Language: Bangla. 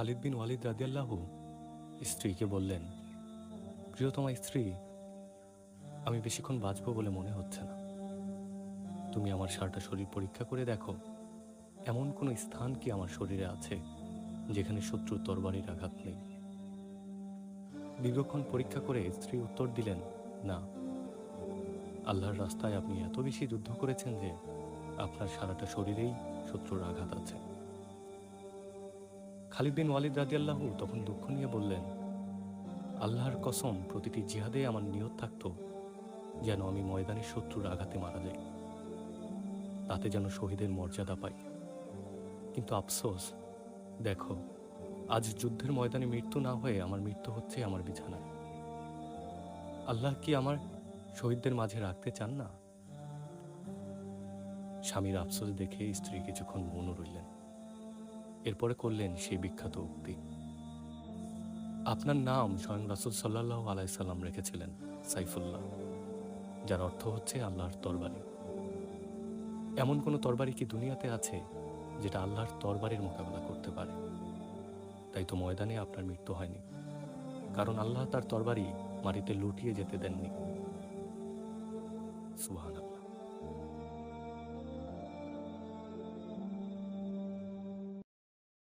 খালিদ বিন ওয়ালিদ রাদিয়াল্লাহু স্ত্রীকে বললেন, প্রিয়তমা স্ত্রী, আমি বেশিক্ষণ বাঁচব বলে মনে হচ্ছে না। তুমি আমার সারাটা শরীর পরীক্ষা করে দেখো, এমন কোনো স্থান কি আমার শরীরে আছে যেখানে শত্রুর তরবারির আঘাত নেই? দীর্ঘক্ষণ পরীক্ষা করে স্ত্রী উত্তর দিলেন, না। আল্লাহর রাস্তায় আপনি এত বেশি যুদ্ধ করেছেন যে আপনার সারাটা শরীরেই শত্রুর আঘাত আছে। খালিদ বিন ওয়ালিদ রাদিয়াল্লাহু তখন দুঃখ নিয়ে বললেন, আল্লাহর কসম, প্রতিটি জিহাদে আমার নিয়ত থাকত যেন আমি ময়দানে শত্রুর আঘাতে মারা যাই, তাতে যেন শহীদের মর্যাদা পাই। কিন্তু আফসোস, দেখো, আজ যুদ্ধের ময়দানে মৃত্যু না হয়ে আমার মৃত্যু হচ্ছে আমার বিছানায়। আল্লাহ কি আমার শহীদদের মাঝে রাখতে চান না? স্বামীর আফসোস দেখে স্ত্রী কিছুক্ষণ মৌন রইলেন। এরপরে করলেন সেই বিখ্যাত উক্তি, আপনার নাম স্বয়ং রাসূল সাল্লাল্লাহু আলাইহি সাল্লাম রেখেছিলেন সাইফুল্লাহ, যার অর্থ হচ্ছে আল্লাহর তরবারি। এমন কোন তরবারি কি দুনিয়াতে আছে যেটা আল্লাহর তরবারির মোকাবেলা করতে পারে? তাই তো ময়দানে আপনার মৃত্যু হয়নি, কারণ আল্লাহ তার তরবারি মাটিতে লুটিয়ে যেতে দেননি। সুবহানাল্লাহ।